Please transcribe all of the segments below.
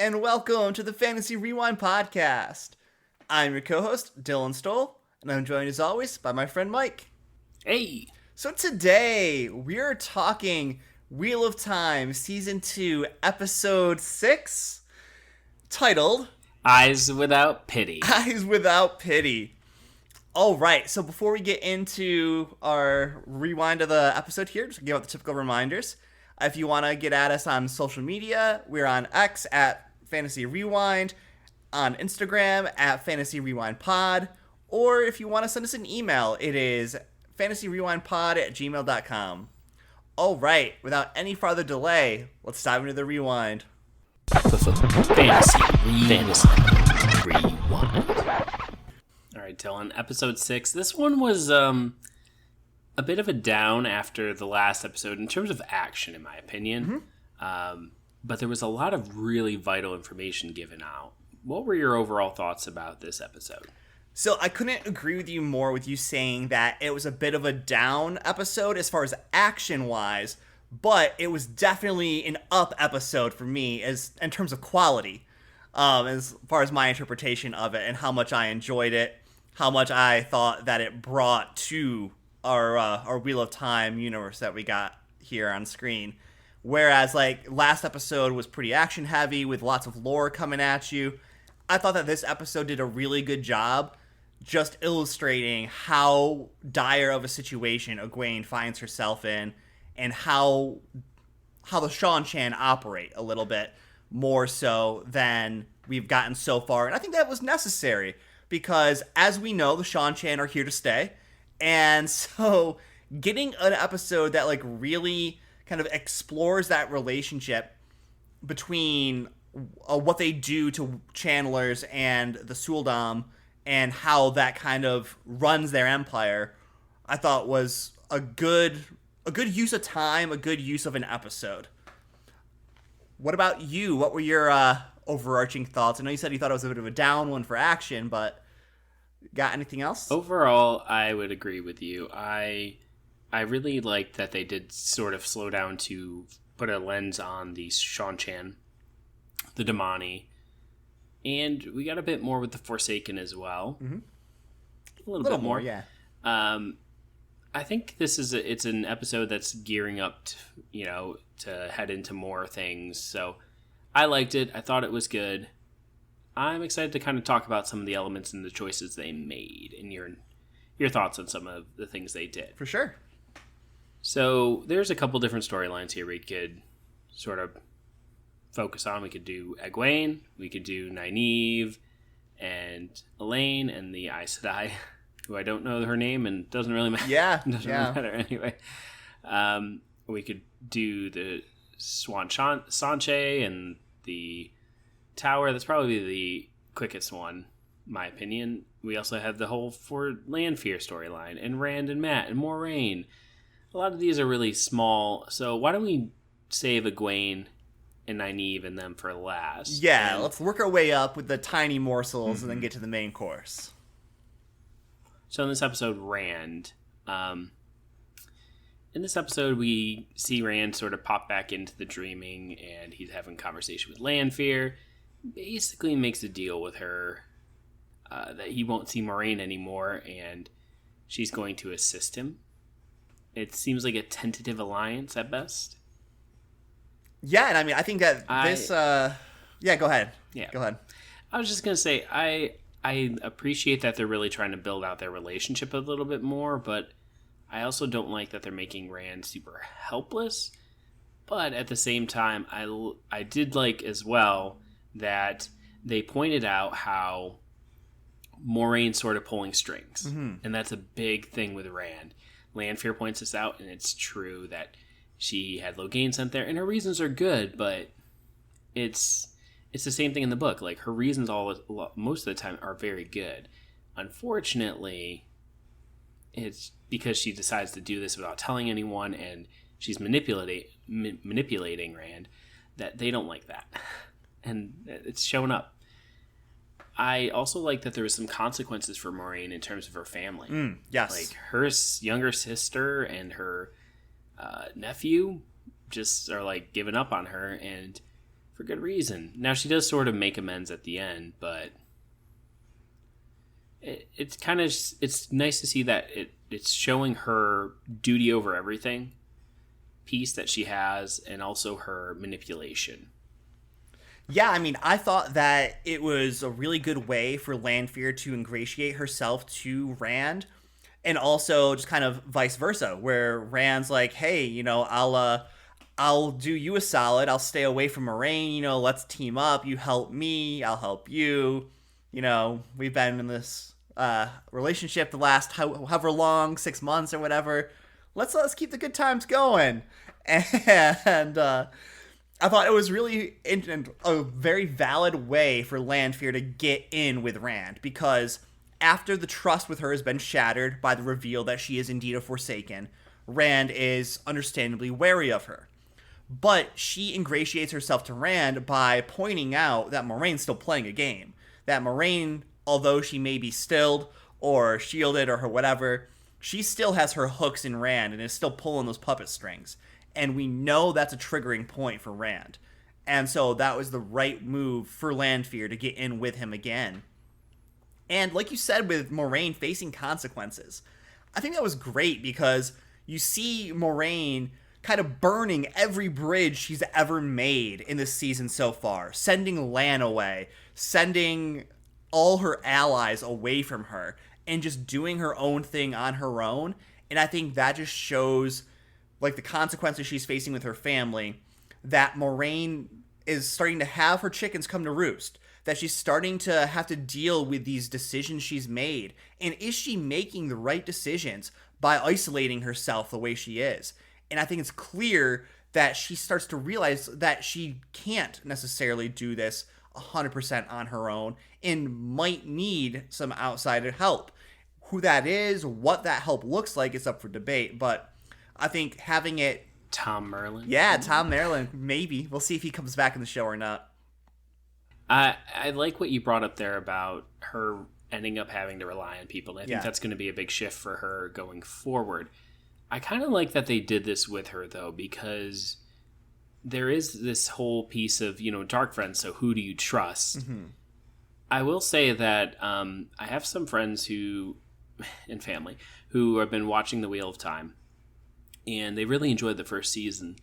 and welcome to the Fantasy Rewind podcast. I'm your co-host, Dylan Stoll, and I'm joined as always by my friend Mike. Hey! So today, we're talking Wheel of Time, Season 2, Episode 6, titled... Eyes Without Pity. Eyes Without Pity. Alright, so before we get into our rewind of the episode here, just give out the typical reminders. If you want to get at us on social media, we're on X at Fantasy Rewind, on Instagram at Fantasy Rewind Pod, or if you want to send us an email, it is fantasyrewindpod@gmail.com. Alright, without any further delay, let's dive into the rewind. Fantasy Rewind. Alright, Dylan, episode 6. This one was a bit of a down after the last episode in terms of action, in my opinion. Mm-hmm. But there was a lot of really vital information given out. What were your overall thoughts about this episode? So I couldn't agree with you more with you saying that it was a bit of a down episode as far as action-wise, but it was definitely an up episode for me as in terms of quality, as far as my interpretation of it and how much I enjoyed it, how much I thought that it brought to our Wheel of Time universe that we got here on screen. Whereas, like, last episode was pretty action-heavy with lots of lore coming at you. I thought that this episode did a really good job just illustrating how dire of a situation Egwene finds herself in and how the Seanchan operate a little bit more so than we've gotten so far. And I think that was necessary because, as we know, the Seanchan are here to stay. And so getting an episode that, like, really kind of explores that relationship between what they do to channelers and the Sul'dam and how that kind of runs their empire, I thought was a good use of time, a good use of an episode. What about you? What were your overarching thoughts? I know you said you thought it was a bit of a down one for action, but got anything else? Overall, I would agree with you. I really liked that they did sort of slow down to put a lens on the Seanchan, the Damani, and we got a bit more with the Forsaken as well. Mm-hmm. A little bit more, yeah. I think it's an episode that's gearing up to head into more things. So I liked it. I thought it was good. I'm excited to kind of talk about some of the elements and the choices they made and your thoughts on some of the things they did. For sure. So there's a couple different storylines here we could sort of focus on. We could do Egwene, we could do Nynaeve and Elaine and the Aes Sedai, who I don't know her name and doesn't really matter. Yeah. Doesn't really matter anyway. We could do the Seanchan and the Tower. That's probably the quickest one, in my opinion. We also have the whole for Lanfear storyline and Rand and Mat and Moiraine. A lot of these are really small, so why don't we save Egwene and Nynaeve and them for last? Yeah, let's work our way up with the tiny morsels and then get to the main course. So in this episode, Rand. In this episode, we see Rand sort of pop back into the dreaming, and he's having a conversation with Lanfear. Basically makes a deal with her that he won't see Moiraine anymore, and she's going to assist him. It seems like a tentative alliance at best. Yeah, and I mean, I think that this... yeah, go ahead. Yeah. Go ahead. I was just going to say, I appreciate that they're really trying to build out their relationship a little bit more, but I also don't like that they're making Rand super helpless. But at the same time, I did like as well that they pointed out how Moiraine's sort of pulling strings. Mm-hmm. And that's a big thing with Rand. Lanfear points this out, and it's true that she had Logain sent there, and her reasons are good, but it's the same thing in the book. Like, her reasons most of the time are very good. Unfortunately, it's because she decides to do this without telling anyone, and she's manipulating Rand, that they don't like that. And it's showing up. I also like that there was some consequences for Moiraine in terms of her family. Yes. Like, her younger sister and her nephew just are, like, giving up on her, and for good reason. Now she does sort of make amends at the end, but it's kind of it's nice to see that it's showing her duty over everything, peace that she has, and also her manipulation. Yeah, I mean, I thought that it was a really good way for Lanfear to ingratiate herself to Rand, and also just kind of vice versa, where Rand's like, "Hey, I'll do you a solid. I'll stay away from Moiraine. Let's team up. You help me. I'll help you. We've been in this relationship the last however long, 6 months or whatever. Let's keep the good times going." And I thought it was really a very valid way for Lanfear to get in with Rand, because after the trust with her has been shattered by the reveal that she is indeed a Forsaken, Rand is understandably wary of her. But she ingratiates herself to Rand by pointing out that Moiraine's still playing a game. That Moiraine, although she may be stilled or shielded or whatever, she still has her hooks in Rand and is still pulling those puppet strings. And we know that's a triggering point for Rand. And so that was the right move for Lanfear to get in with him again. And like you said, with Moiraine facing consequences, I think that was great because you see Moiraine kind of burning every bridge she's ever made in this season so far, sending Lan away, sending all her allies away from her, and just doing her own thing on her own. And I think that just shows, like, the consequences she's facing with her family, that Moiraine is starting to have her chickens come to roost, that she's starting to have to deal with these decisions she's made. And is she making the right decisions by isolating herself the way she is? And I think it's clear that she starts to realize that she can't necessarily do this 100% on her own and might need some outside help. Who that is, what that help looks like is up for debate, but I think having it... Tom Merlin? Yeah, Tom Merlin, maybe. We'll see if he comes back in the show or not. I like what you brought up there about her ending up having to rely on people. I think that's going to be a big shift for her going forward. I kind of like that they did this with her, though, because there is this whole piece of, dark friends, so who do you trust? Mm-hmm. I will say that I have some friends and family who have been watching The Wheel of Time, and they really enjoyed the first season.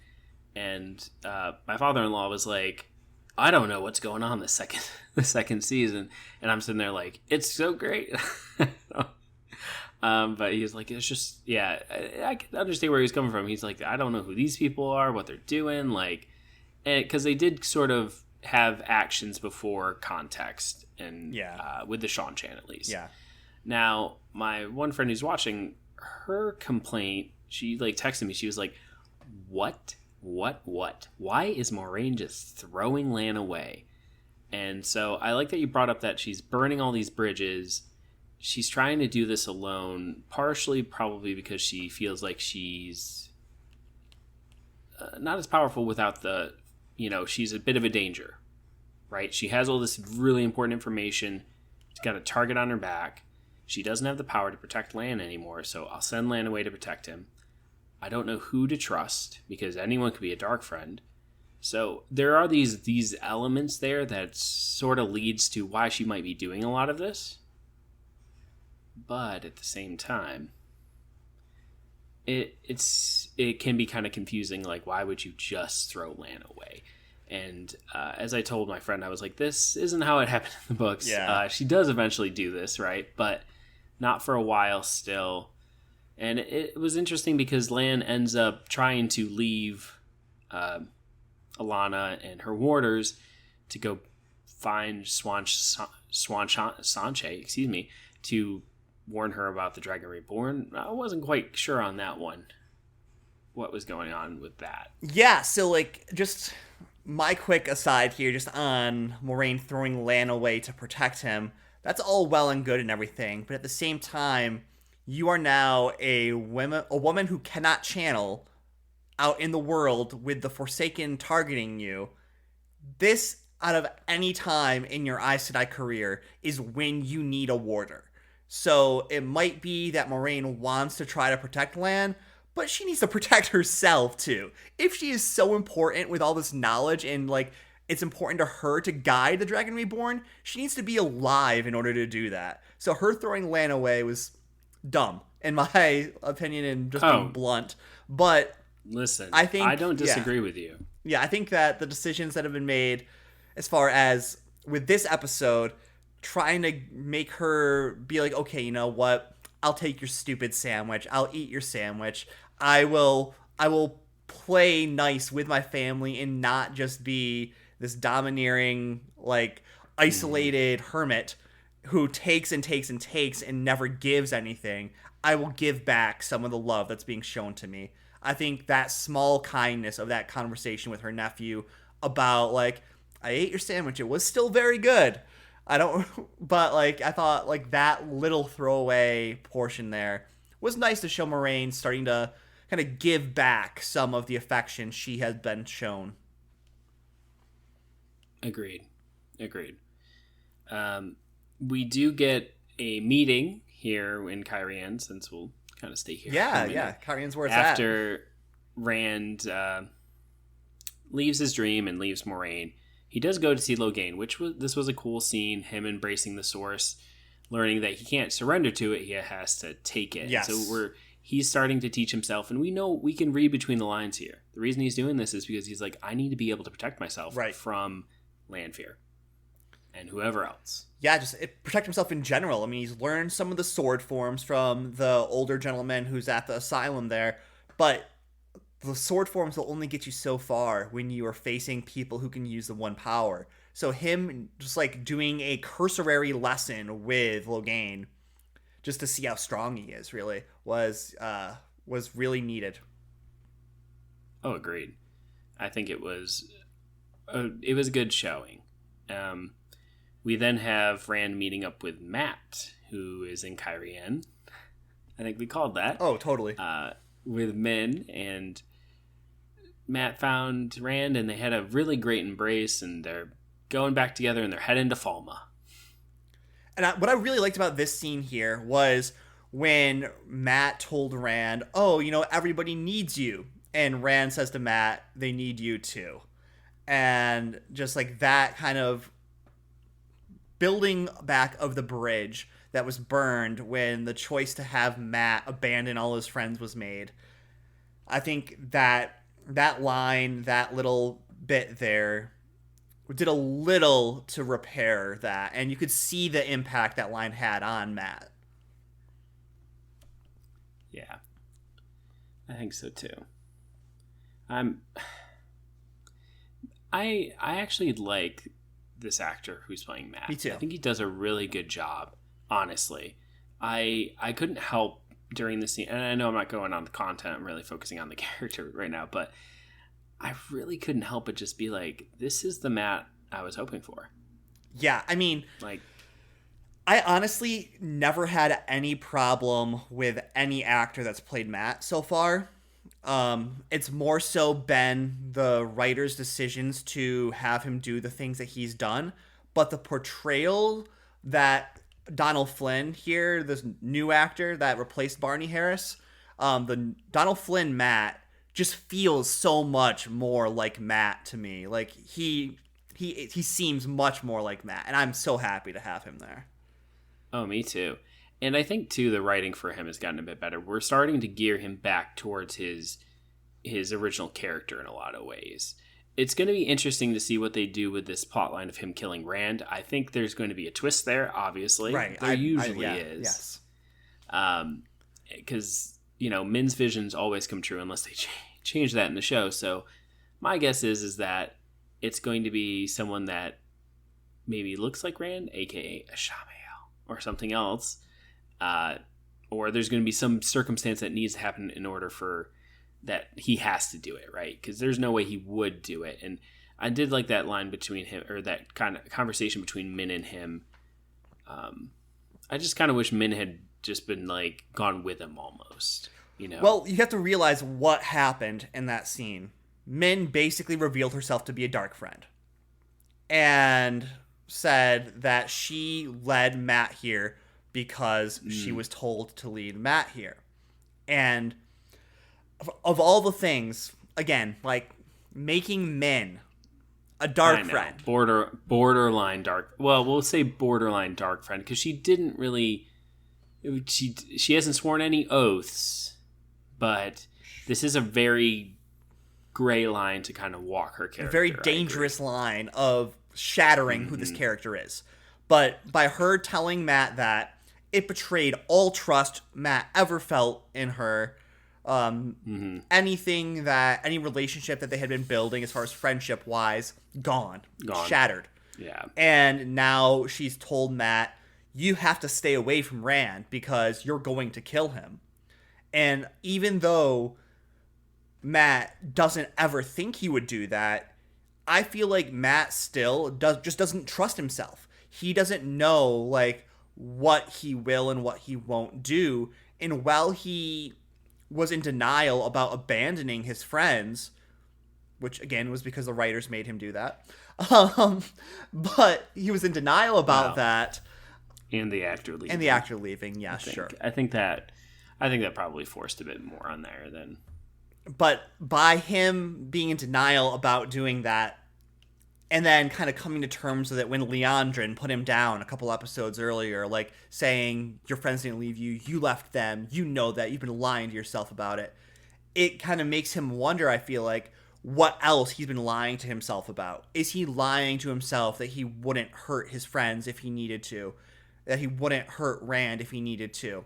And my father-in-law was like, I don't know what's going on the second season. And I'm sitting there like, it's so great. But he's like, it's just, I can understand where he's coming from. He's like, I don't know who these people are, what they're doing. Like, because they did sort of have actions before context, and with the Seanchan at least. Yeah. Now, my one friend who's watching, her complaint, she texted me. She was like, what? Why is Moiraine just throwing Lan away? And so I like that you brought up that she's burning all these bridges. She's trying to do this alone, partially probably because she feels like she's not as powerful without the, she's a bit of a danger, right? She has all this really important information. She's got a target on her back. She doesn't have the power to protect Lan anymore, so I'll send Lan away to protect him. I don't know who to trust, because anyone could be a dark friend. So there are these elements there that sort of leads to why she might be doing a lot of this. But at the same time, it can be kind of confusing. Like, why would you just throw Lan away? And as I told my friend, I was like, this isn't how it happened in the books. Yeah. She does eventually do this, right? But not for a while still. And it was interesting because Lan ends up trying to leave Alana and her warders to go find Sanche, to warn her about the Dragon Reborn. I wasn't quite sure on that one, what was going on with that. Yeah, so just my quick aside here, just on Moiraine throwing Lan away to protect him. That's all well and good and everything, but at the same time, you are now a woman who cannot channel out in the world with the Forsaken targeting you. This, out of any time in your Aes Sedai career, is when you need a warder. So it might be that Moiraine wants to try to protect Lan, but she needs to protect herself too. If she is so important with all this knowledge and it's important to her to guide the Dragon Reborn. She needs to be alive in order to do that. So her throwing Lan away was dumb, in my opinion, and just being blunt. But listen, I don't disagree with you. Yeah, I think that the decisions that have been made as far as with this episode, trying to make her be like, okay, you know what? I'll take your stupid sandwich. I'll eat your sandwich. I will play nice with my family and not just be this domineering, like, isolated hermit who takes and takes and takes and never gives anything. I will give back some of the love that's being shown to me. I think that small kindness of that conversation with her nephew about, like, I ate your sandwich. It was still very good. But, like, I thought, like, that little throwaway portion there was nice to show Moiraine starting to kind of give back some of the affection she has been shown. Agreed. We do get a meeting here in Cairhien, since we'll kind of stay here. Yeah. Cairhien's where it's After Rand leaves his dream and leaves Moiraine, he does go to see Logain, this was a cool scene, him embracing the source, learning that he can't surrender to it, he has to take it. Yes. So he's starting to teach himself, and we know we can read between the lines here. The reason he's doing this is because he's like, I need to be able to protect myself from Lanfear and whoever else. Yeah, just protect himself in general. I mean, he's learned some of the sword forms from the older gentleman who's at the asylum there, but the sword forms will only get you so far when you are facing people who can use the one power. So him just, like, doing a cursory lesson with Logain just to see how strong he is really was really needed. Oh, agreed. I think it was a good showing. We then have Rand meeting up with Mat, who is in Cairhien. I think we called that. Oh, totally. With Min, and Mat found Rand, and they had a really great embrace, and they're going back together, and they're heading to Falma. And what I really liked about this scene here was when Mat told Rand, oh, you know, everybody needs you. And Rand says to Mat, they need you too. And just like that kind of building back of the bridge that was burned when the choice to have Mat abandon all his friends was made. I think that line, that little bit there, did a little to repair that, and you could see the impact that line had on Mat. Yeah, I think so too. I actually like this actor who's playing Mat. Me too. I think he does a really good job. Honestly, I couldn't help during the scene, and I know I'm not going on the content. I'm really focusing on the character right now, but I really couldn't help but just be like, this is the Mat I was hoping for. Yeah, I mean, like, I honestly never had any problem with any actor that's played Mat so far. It's more so been the writer's decisions to have him do the things that he's done, but the portrayal that Donald Flynn here, this new actor that replaced Barney Harris, the Donald Flynn Mat just feels so much more like Mat to me. Like he seems much more like Mat, and I'm so happy to have him there. Oh, me too. And I think too the writing for him has gotten a bit better. We're starting to gear him back towards his original character in a lot of ways. It's going to be interesting to see what they do with this plotline of him killing Rand. I think there's going to be a twist there, obviously. Right. There usually is. Yes. Because, you know, Min's visions always come true unless they change that in the show. So my guess is that it's going to be someone that maybe looks like Rand, a.k.a. Ashamael, or something else. Or there's going to be some circumstance that needs to happen in order for that he has to do it, right? Because there's no way he would do it. And I did like that line between him, or that kind of conversation between Min and him. I just kind of wish Min had just been like gone with him almost, you know? Well, you have to realize what happened in that scene. Min basically revealed herself to be a dark friend and said that she led Mat here because she was told to lead Mat here. And of all the things, again, like making Min A dark I know. friend. Borderline dark. Well, we'll say borderline dark friend because she didn't really. She hasn't sworn any oaths, but this is a very gray line to kind of walk her character. A very dangerous line of shattering who this character is. But by her telling Matt that, it betrayed all trust Matt ever felt in her. Anything that, any relationship that they had been building as far as friendship wise, gone. Shattered. Yeah. And now she's told Matt, you have to stay away from Rand because you're going to kill him. And even though Matt doesn't ever think he would do that, I feel like Matt still just doesn't trust himself. He doesn't know like what he will and what he won't do. And while he was in denial about abandoning his friends, which again was because the writers made him do that, but he was in denial about that. And the actor leaving. And the actor leaving, yeah, sure. I think that probably forced a bit more on there than. But by him being in denial about doing that, and then kind of coming to terms with it when Leandrin put him down a couple episodes earlier, like saying, your friends didn't leave you, you left them, you know that, you've been lying to yourself about it. It kind of makes him wonder, I feel like, what else he's been lying to himself about. Is he lying to himself that he wouldn't hurt his friends if he needed to? That he wouldn't hurt Rand if he needed to?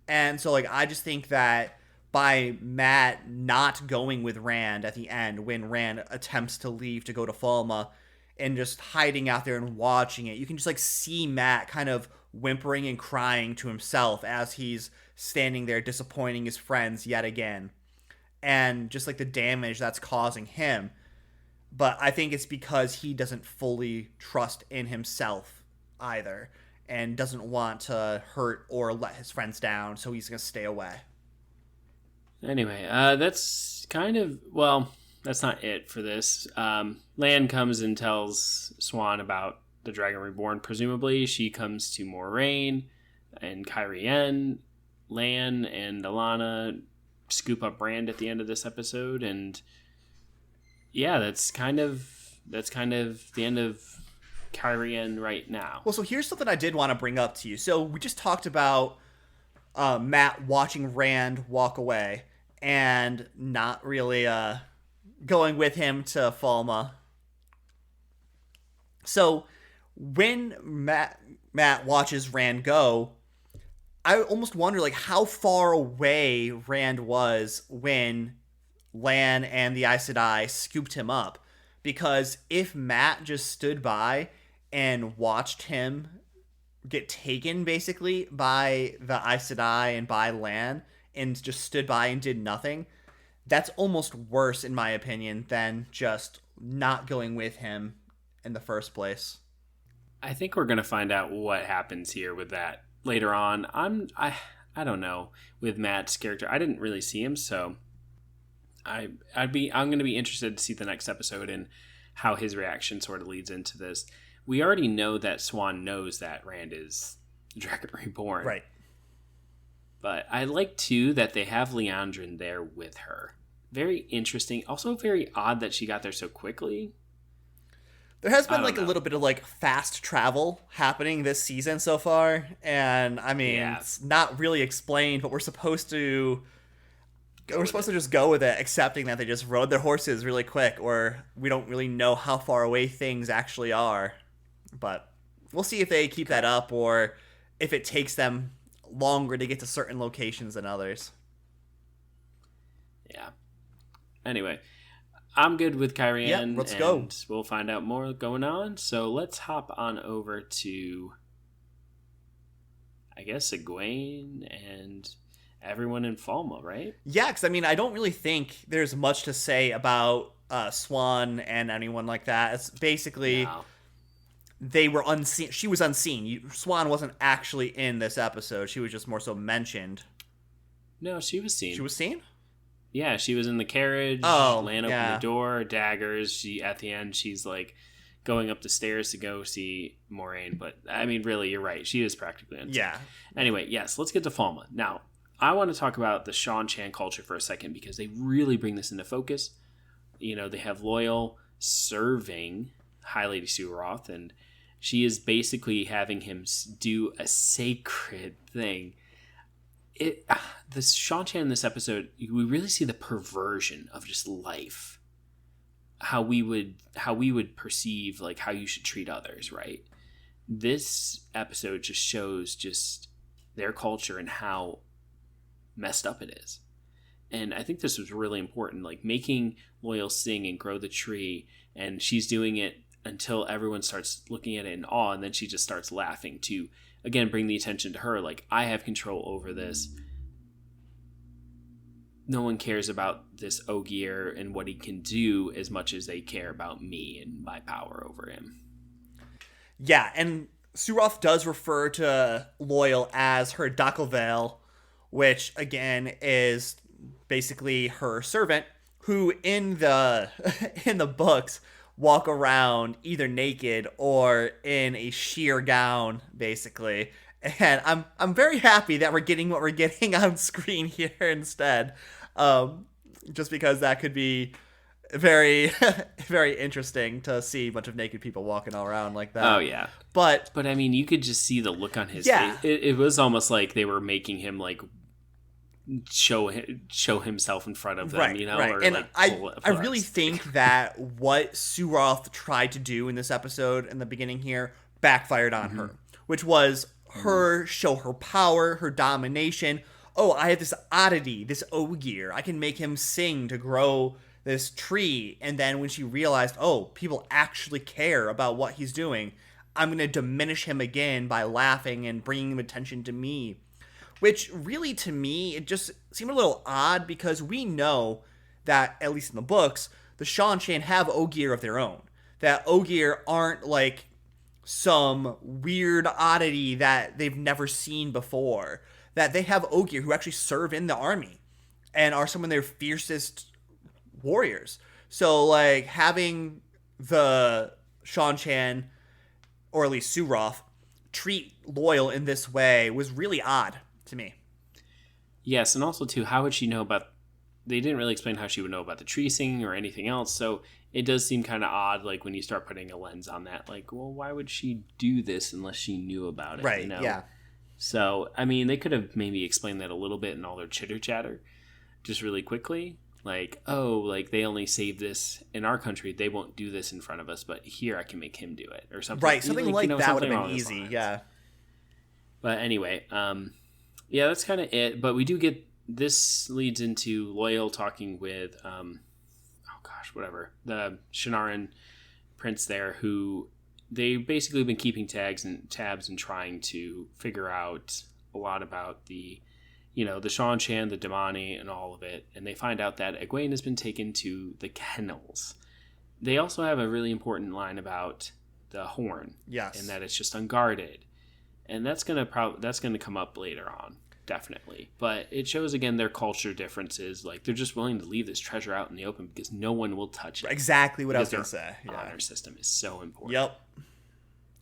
And so, like, I just think that by Matt not going with Rand at the end when Rand attempts to leave to go to Falma and just hiding out there and watching it, you can just, like, see Matt kind of whimpering and crying to himself as he's standing there disappointing his friends yet again. And just, like, the damage that's causing him. But I think it's because he doesn't fully trust in himself either, and doesn't want to hurt or let his friends down, so he's going to stay away. Anyway, that's kind of, well, that's not it for this. Lan comes and tells Swan about the Dragon Reborn, presumably. She comes to Moraine and Cairhien. Lan and Alana scoop up Rand at the end of this episode, and yeah, that's kind of the end of Cairhien right now. Well, so here's something I did want to bring up to you. So we just talked about Matt watching Rand walk away and not really going with him to Falma. So when Matt watches Rand go, I almost wonder like how far away Rand was when Lan and the Aes Sedai scooped him up. Because if Matt just stood by and watched him get taken basically by the Aes Sedai and by Lan and just stood by and did nothing, that's almost worse in my opinion than just not going with him in the first place. I think we're going to find out what happens here with that later on. I don't know with Matt's character. I didn't really see him, so I'm going to be interested to see the next episode and how his reaction sort of leads into this. We already know that Swan knows that Rand is Dragon Reborn. Right. But I like, too, that they have Leandrin there with her. Very interesting. Also very odd that she got there so quickly. There has been like a little bit of like fast travel happening this season so far. And I mean, It's not really explained, but we're supposed to just go with it, accepting that they just rode their horses really quick, or we don't really know how far away things actually are. But we'll see if they keep that up, or if it takes them longer to get to certain locations than others. Yeah. Anyway, I'm good with Cairhien. Yeah, let's go. We'll find out more going on. So let's hop on over to, I guess, Egwene and everyone in Falma, right? Yeah, because I mean, I don't really think there's much to say about Swan and anyone like that. It's basically they were unseen. She was unseen. Swan wasn't actually in this episode. She was just more so mentioned. No, she was seen. She was seen? Yeah, she was in the carriage. Oh, Lan opened the door, daggers. At the end, she's like going up the stairs to go see Moraine. But I mean, really, you're right. She is practically unseen. Yeah. Anyway, yes, let's get to Falma. Now, I want to talk about the Seanchan culture for a second because they really bring this into focus. You know, they have Loyal serving High Lady Suroth, and she is basically having him do a sacred thing. The Seanchan in this episode, we really see the perversion of just life. How we would perceive like how you should treat others, right? This episode just shows just their culture and how messed up it is. And I think this was really important, like making Loial sing and grow the tree, and she's doing it until everyone starts looking at it in awe, and then she just starts laughing to, again, bring the attention to her, like, I have control over this. No one cares about this Ogier and what he can do as much as they care about me and my power over him. Yeah, and Suroth does refer to Loial as her Dakelvel, which, again, is basically her servant, who in the books walk around either naked or in a sheer gown, basically. And I'm very happy that we're getting what we're getting on screen here instead, just because that could be very, very interesting to see a bunch of naked people walking all around like that. Oh yeah, but I mean, you could just see the look on his face. It was almost like they were making him like show himself in front of them, right, you know? Right. Or and like I really think that what Suroth tried to do in this episode in the beginning here backfired on her, which was her show her power, her domination. Oh, I have this oddity, this Ogier. I can make him sing to grow this tree. And then when she realized, oh, people actually care about what he's doing, I'm going to diminish him again by laughing and bringing attention to me. Which really, to me, it just seemed a little odd because we know that, at least in the books, the Seanchan have Ogier of their own. That Ogier aren't like some weird oddity that they've never seen before. That they have Ogier who actually serve in the army and are some of their fiercest warriors. So, like, having the Seanchan, or at least Suroth, treat Loial in this way was really odd to me. Yes, and also too, how would she know about? They didn't really explain how she would know about the tree singing or anything else, so it does seem kind of odd, like when you start putting a lens on that. Like, well, why would she do this unless she knew about it? Right? You know? Yeah. So, I mean, they could have maybe explained that a little bit in all their chitter chatter, just really quickly. Like, oh, like they only save this in our country; they won't do this in front of us, but here I can make him do it, or something. Right? Something like that would have been easy. Lines. Yeah. But anyway, yeah, that's kind of it. But we do get this leads into Loial talking with, the Shienaran prince there, who they basically been keeping tabs and trying to figure out a lot about the Seanchan, the Damani, and all of it. And they find out that Egwene has been taken to the kennels. They also have a really important line about the horn, yes, and that it's just unguarded. And that's gonna come up later on, definitely. But it shows again their culture differences. Like they're just willing to leave this treasure out in the open because no one will touch it. Exactly what I was gonna say. Honor system is so important. Yep.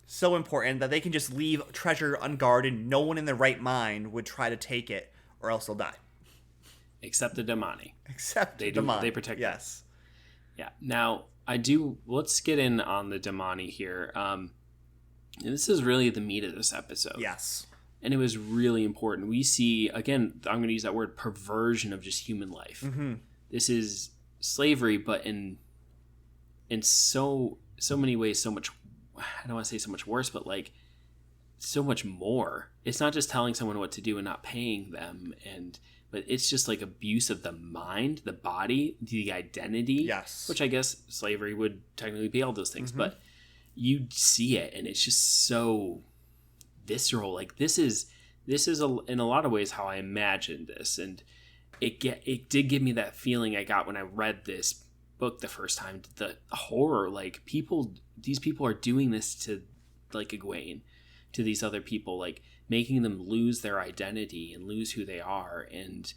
So important that they can just leave treasure unguarded. No one in their right mind would try to take it, or else they'll die. Except the Damani. Except they Damani. They protect. Yes. Them. Yeah. Now let's get in on the Damani here. And this is really the meat of this episode. Yes. And it was really important. We see, again, I'm going to use that word, perversion of just human life. Mm-hmm. This is slavery, but in so many ways, so much, I don't want to say so much worse, but like so much more. It's not just telling someone what to do and not paying them, but it's just like abuse of the mind, the body, the identity. Yes. Which I guess slavery would technically be all those things, mm-hmm. but you see it and it's just so visceral. Like this is in a lot of ways how I imagined this, and it did give me that feeling I got when I read this book the first time. The horror, like these people are doing this to like Egwene, to these other people, like making them lose their identity and lose who they are. And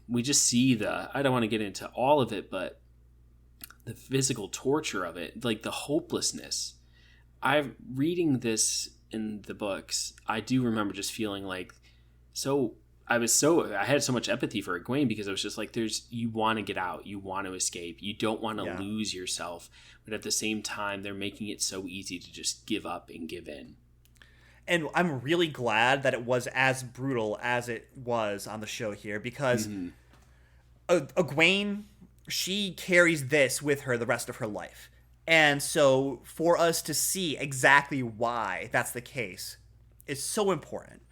we just see I don't want to get into all of it, but the physical torture of it, like the hopelessness. Reading this in the books, I do remember just feeling like so I had so much empathy for Egwene because I was just like, you want to get out, you want to escape, you don't want to lose yourself, but at the same time, they're making it so easy to just give up and give in. And I'm really glad that it was as brutal as it was on the show here, because Egwene, she carries this with her the rest of her life. And so for us to see exactly why that's the case is so important.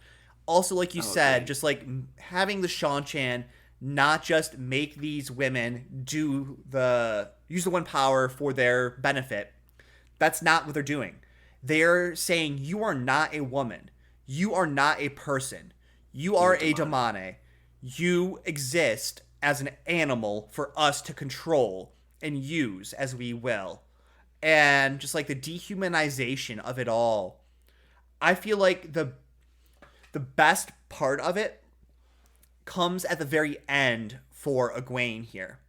Also, like you said, just like having the Seanchan not just make these women use the one power for their benefit. That's not what they're doing. They're saying you are not a woman. You are not a person. You are a Damane. You exist as an animal for us to control and use as we will. And just like the dehumanization of it all, I feel like the best part of it comes at the very end for Egwene here,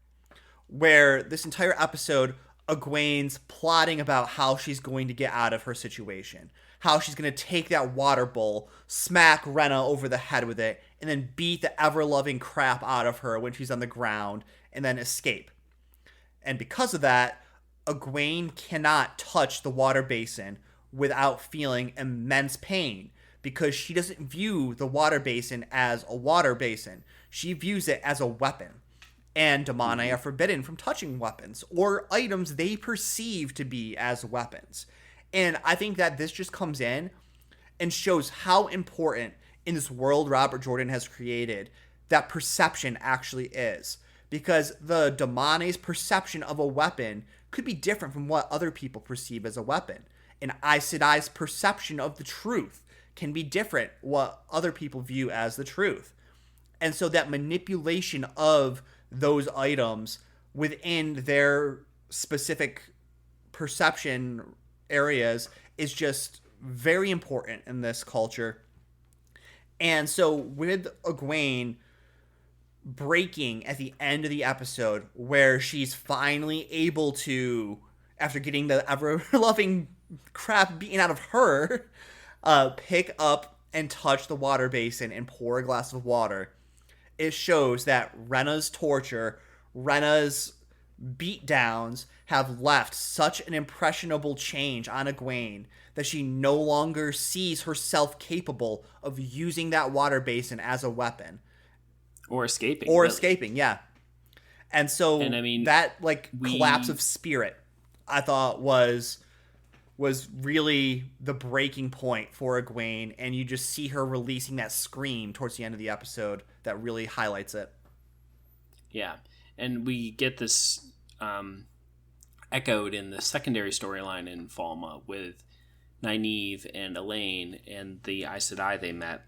where this entire episode, Egwene's plotting about how she's going to get out of her situation, how she's going to take that water bowl, smack Rena over the head with it, and then beat the ever-loving crap out of her when she's on the ground, and then escape. And because of that, Egwene cannot touch the water basin without feeling immense pain, because she doesn't view the water basin as a water basin. She views it as a weapon. And Damane are forbidden from touching weapons or items they perceive to be as weapons. And I think that this just comes in and shows how important in this world Robert Jordan has created that perception actually is. Because the Damane's perception of a weapon could be different from what other people perceive as a weapon. And Aes Sedai's perception of the truth can be different what other people view as the truth. And so that manipulation of those items within their specific perception areas is just very important in this culture. And so with Egwene breaking at the end of the episode, where she's finally able to, after getting the ever-loving crap beaten out of her, pick up and touch the water basin and pour a glass of water, it shows that Rena's torture, Rena's beatdowns have left such an impressionable change on Egwene that she no longer sees herself capable of using that water basin as a weapon. Or escaping. Or really. Escaping, yeah. And so I mean, that collapse of spirit, I thought was really the breaking point for Egwene, and you just see her releasing that scream towards the end of the episode that really highlights it. Yeah, and we get this echoed in the secondary storyline in Falma with Nynaeve and Elaine and the Aes Sedai they met,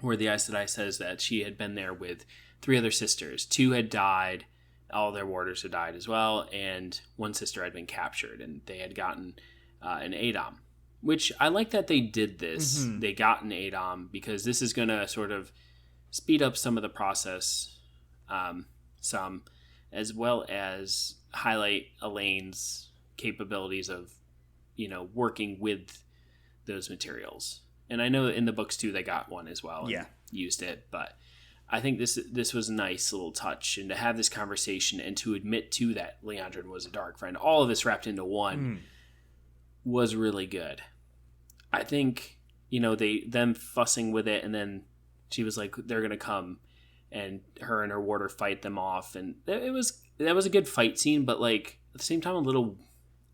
where the Aes Sedai says that she had been there with 3 other sisters. 2 had died, all their warders had died as well, and 1 sister had been captured, and they had gotten an Adom, which I like that they did this. Mm-hmm. They got an Adom because this is going to sort of speed up some of the process, some, as well as highlight Elaine's capabilities of, working with those materials. And I know in the books too, they got one as well and used it, but I think this was a nice little touch, and to have this conversation and to admit too that Liandrin was a dark friend, all of this wrapped into one. Was really good. I think, them fussing with it, and then she was like, they're going to come, and her and her warder fight them off. And that was a good fight scene, but at the same time, a little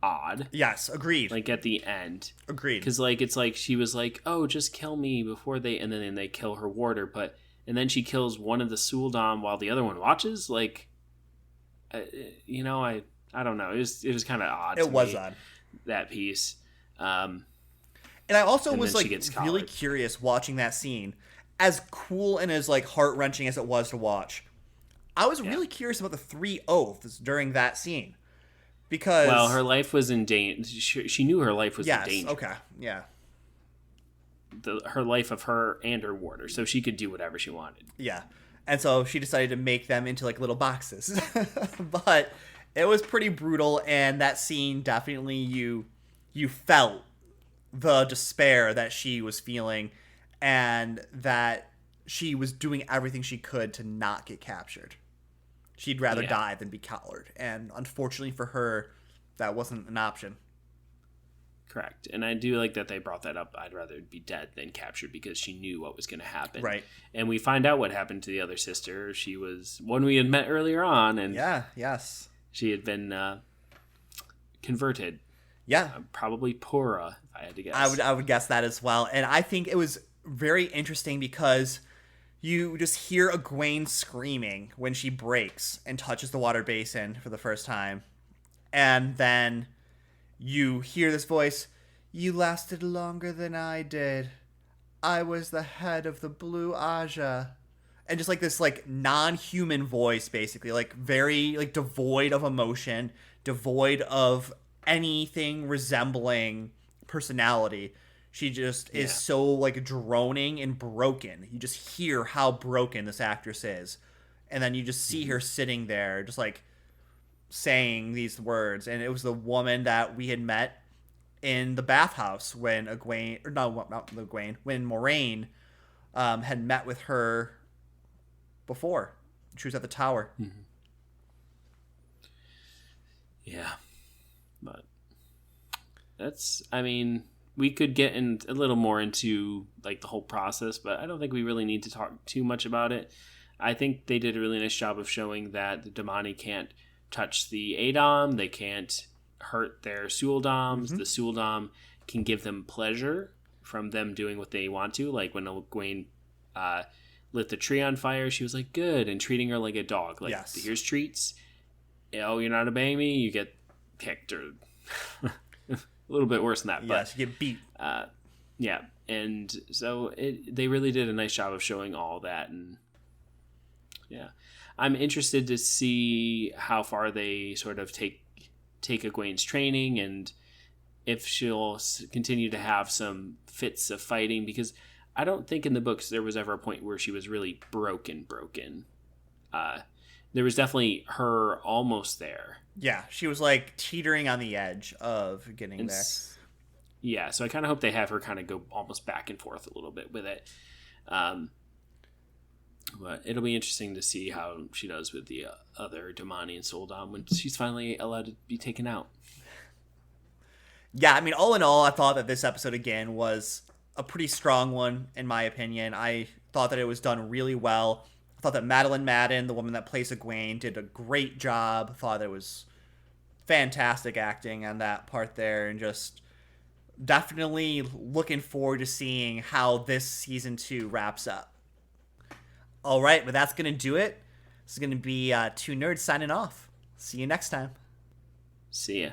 odd. Yes, agreed. At the end. Agreed. Because it's like, she was like, oh, just kill me before and then they kill her warder. And then she kills one of the Suldam while the other one watches. I don't know. It was kind of odd. It was odd. That piece. And I also was really curious watching that scene, as cool and as heart-wrenching as it was to watch. I was really curious about the 3 oaths during that scene, because her life was in danger. She knew her life was in danger. Okay, yeah. Her life of her and her warder, so she could do whatever she wanted. Yeah, and so she decided to make them into little boxes, but. It was pretty brutal, and that scene definitely you felt the despair that she was feeling, and that she was doing everything she could to not get captured. She'd rather die than be collared. And unfortunately for her, that wasn't an option. Correct. And I do like that they brought that up. I'd rather be dead than captured, because she knew what was going to happen. Right. And we find out what happened to the other sister. She was one we had met earlier on. And yes. She had been converted. Yeah. Probably Pora, if I had to guess. I would guess that as well. And I think it was very interesting because you just hear Egwene screaming when she breaks and touches the water basin for the first time. And then you hear this voice, "You lasted longer than I did. I was the head of the Blue Aja." And just like this like non-human voice, basically, like very like devoid of emotion, devoid of anything resembling personality. She just is so like droning and broken. You just hear how broken this actress is. And then you just see her sitting there just like saying these words. And it was the woman that we had met in the bathhouse when Egwene, or no, not Egwene, when Moraine had met with her before. She was at the tower. Mm-hmm. Yeah. But that's, I mean, we could get in a little more into like the whole process, but I don't think we really need to talk too much about it. I think they did a really nice job of showing that the Damani can't touch the Adom. They can't hurt their Sueldoms. The Sueldom can give them pleasure from them doing what they want to. Like when Egwene lit the tree on fire, she was like, good, and treating her like a dog. Like, here's treats. Oh, you're not obeying me? You get kicked, or a little bit worse than that. Yes, you get beat. Yeah, and so they really did a nice job of showing all that. And yeah, I'm interested to see how far they sort of take Egwene's training, and if she'll continue to have some fits of fighting, because I don't think in the books there was ever a point where she was really broken. There was definitely her almost there. Yeah, she was like teetering on the edge of getting there. Yeah, so I kind of hope they have her kind of go almost back and forth a little bit with it. But it'll be interesting to see how she does with the other Damani and Sueldom when she's finally allowed to be taken out. Yeah, I mean, all in all, I thought that this episode, again, was a pretty strong one, in my opinion. I thought that it was done really well. I thought that Madeline Madden, the woman that plays Egwene, did a great job. I thought it was fantastic acting on that part there, and just definitely looking forward to seeing how this season 2 wraps up. All right, but that's going to do it. This is going to be Two Nerds signing off. See you next time. See ya.